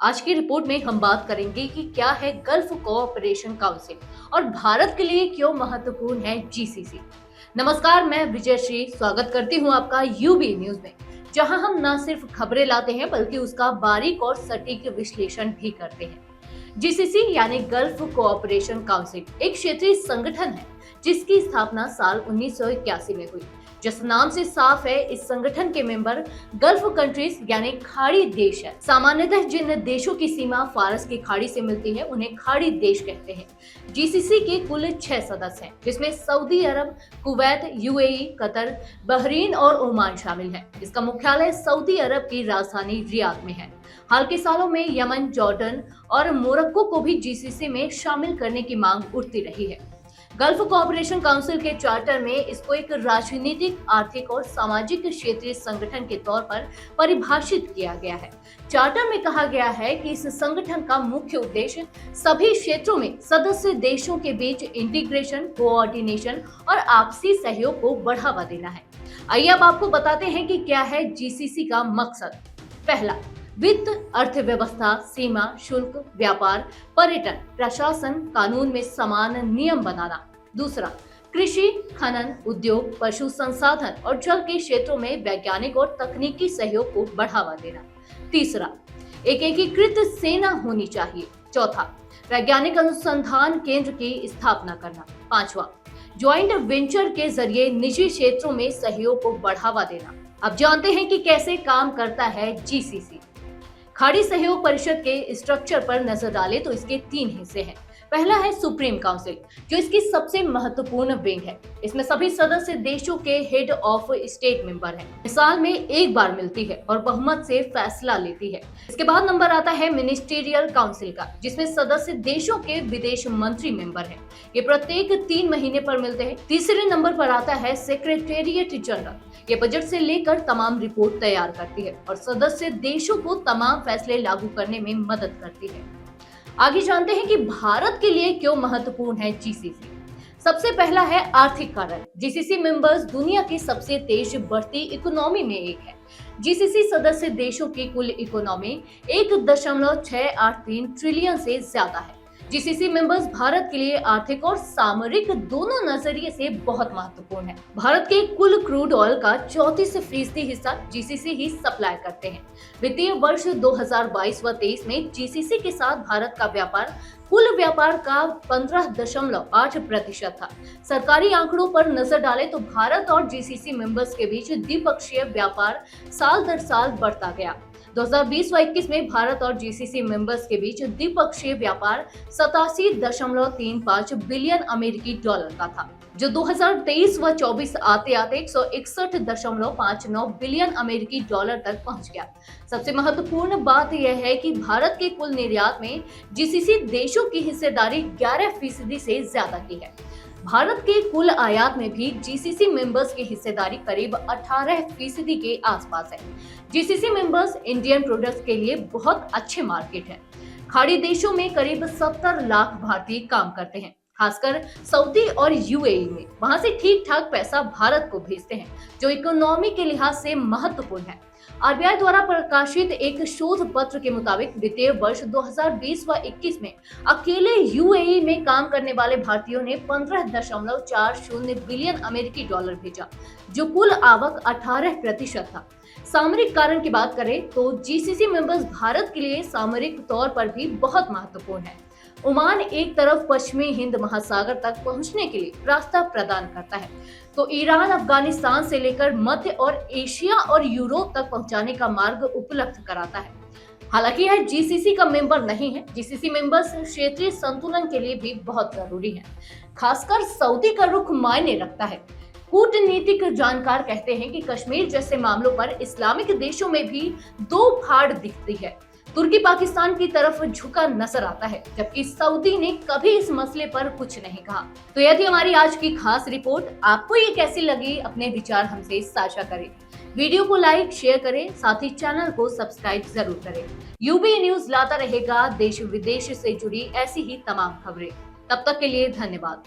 आज की रिपोर्ट में हम बात करेंगे कि क्या है गल्फ कोऑपरेशन काउंसिल और भारत के लिए क्यों महत्वपूर्ण है जीसीसी। नमस्कार, मैं विजय श्री स्वागत करती हूं आपका यूबी न्यूज में, जहां हम न सिर्फ खबरें लाते हैं बल्कि उसका बारीक और सटीक विश्लेषण भी करते हैं। जीसीसी यानी गल्फ कोऑपरेशन काउंसिल एक क्षेत्रीय संगठन है जिसकी स्थापना साल 1981 में हुई। जिस नाम से साफ है, इस संगठन के मेंबर गल्फ कंट्रीज यानी खाड़ी देश है। सामान्यतः जिन देशों की सीमा फारस की खाड़ी से मिलती है उन्हें खाड़ी देश कहते हैं। जीसीसी के कुल 6 सदस्य हैं, जिसमें सऊदी अरब, कुवैत, यूएई, कतर, बहरीन और ओमान शामिल है। इसका मुख्यालय सऊदी अरब की राजधानी रियाद में है। हाल के सालों में यमन, जॉर्डन और मोरक्को को भी जीसीसी में शामिल करने की मांग उठती रही है। गल्फ कोऑपरेशन काउंसिल के चार्टर में इसको एक राजनीतिक, आर्थिक और सामाजिक क्षेत्रीय संगठन के तौर पर परिभाषित किया गया है। चार्टर में कहा गया है कि इस संगठन का मुख्य उद्देश्य सभी क्षेत्रों में सदस्य देशों के बीच इंटीग्रेशन, कोऑर्डिनेशन और आपसी सहयोग को बढ़ावा देना है। आइए अब आपको बताते हैं कि क्या है जीसीसी का मकसद। पहला, वित्त, अर्थव्यवस्था, सीमा, शुल्क, व्यापार, पर्यटन, प्रशासन, कानून में समान नियम बनाना। दूसरा, कृषि, खनन, उद्योग, पशु संसाधन और जल के क्षेत्रों में वैज्ञानिक और तकनीकी सहयोग को बढ़ावा देना। तीसरा, एक एकीकृत सेना होनी चाहिए। चौथा, वैज्ञानिक अनुसंधान केंद्र की स्थापना करना। पांचवा, ज्वाइंट वेंचर के जरिए निजी क्षेत्रों में सहयोग को बढ़ावा देना। अब जानते हैं कि कैसे काम करता है जीसीसी। खाड़ी सहयोग परिषद के स्ट्रक्चर पर नजर डालें तो इसके 3 हिस्से हैं। पहला है सुप्रीम काउंसिल, जो इसकी सबसे महत्वपूर्ण विंग है। इसमें सभी सदस्य देशों के हेड ऑफ स्टेट मेंबर हैं। साल में एक बार मिलती है और बहुमत से फैसला लेती है। इसके बाद नंबर आता है मिनिस्ट्रियल काउंसिल का, जिसमें सदस्य देशों के विदेश मंत्री मेंबर हैं। ये प्रत्येक 3 महीने पर मिलते हैं। तीसरे नंबर पर आता है सेक्रेटेरिएट जनरल। ये बजट से लेकर तमाम रिपोर्ट तैयार करती है और सदस्य देशों को तमाम फैसले लागू करने में मदद करती है। आगे जानते हैं कि भारत के लिए क्यों महत्वपूर्ण है जीसीसी। सबसे पहला है आर्थिक कारण। जीसीसी मेंबर्स दुनिया की सबसे तेज बढ़ती इकोनॉमी में एक है। जीसीसी सदस्य देशों की कुल इकोनॉमी 1.683 ट्रिलियन से ज्यादा है। जीसीसी मेंबर्स भारत के लिए आर्थिक और सामरिक दोनों नजरिए से बहुत महत्वपूर्ण है। भारत के कुल क्रूड ऑयल का 34% हिस्सा जीसीसी ही सप्लाई करते हैं। वित्तीय वर्ष 2022 व 23 में जीसीसी के साथ भारत का व्यापार कुल व्यापार का 15.8% था। सरकारी आंकड़ों पर नजर डालें तो भारत और जीसीसी मेंबर्स के बीच द्विपक्षीय व्यापार साल दर साल बढ़ता गया। 2020 व 21 में भारत और जीसीसी मेंबर्स के बीच द्विपक्षीय व्यापार 87.35 बिलियन अमेरिकी डॉलर का था, जो 2023 व 24 आते आते 161.59 बिलियन अमेरिकी डॉलर तक पहुंच गया। सबसे महत्वपूर्ण बात यह है कि भारत के कुल निर्यात में जीसीसी देशों की हिस्सेदारी 11% से ज्यादा की है। भारत के कुल आयात में भी जीसीसी मेंबर्स की हिस्सेदारी करीब 18% के आसपास है। जीसीसी मेंबर्स इंडियन प्रोडक्ट्स के लिए बहुत अच्छे मार्केट है। खाड़ी देशों में करीब 70 लाख भारतीय काम करते हैं, खासकर सऊदी और यूएई में। वहां से ठीक ठाक पैसा भारत को भेजते हैं, जो इकोनॉमी के लिहाज से महत्वपूर्ण है। आरबीआई द्वारा प्रकाशित एक शोध पत्र के मुताबिक वित्तीय वर्ष 2020 व 21 में अकेले यूएई में काम करने वाले भारतीयों ने 15.40 बिलियन अमेरिकी डॉलर भेजा, जो कुल आवक 18% था। सामरिक कारण की बात करें तो जीसीसी मेंबर्स भारत के लिए सामरिक तौर पर भी बहुत महत्वपूर्ण है। ओमान एक तरफ पश्चिमी हिंद महासागर तक पहुंचने के लिए रास्ता प्रदान करता है, तो ईरान अफगानिस्तान से लेकर मध्य और एशिया और यूरोप तक पहुंचाने का मार्ग उपलब्ध कराता है। हालांकि यह जीसीसी का मेंबर नहीं है। जीसीसी मेंबर्स क्षेत्रीय संतुलन के लिए भी बहुत जरूरी है। खासकर सऊदी का रुख मायने रखता है। कूटनीतिक जानकार कहते हैं कि कश्मीर जैसे मामलों पर इस्लामिक देशों में भी 2 फाड़ दिखती है। तुर्की पाकिस्तान की तरफ झुका नजर आता है, जबकि सऊदी ने कभी इस मसले पर कुछ नहीं कहा। तो यदि हमारी आज की खास रिपोर्ट आपको ये कैसी लगी, अपने विचार हमसे साझा करें। वीडियो को लाइक, शेयर करें, साथ ही चैनल को सब्सक्राइब जरूर करें। यूबी न्यूज लाता रहेगा देश विदेश से जुड़ी ऐसी ही तमाम खबरें। तब तक के लिए धन्यवाद।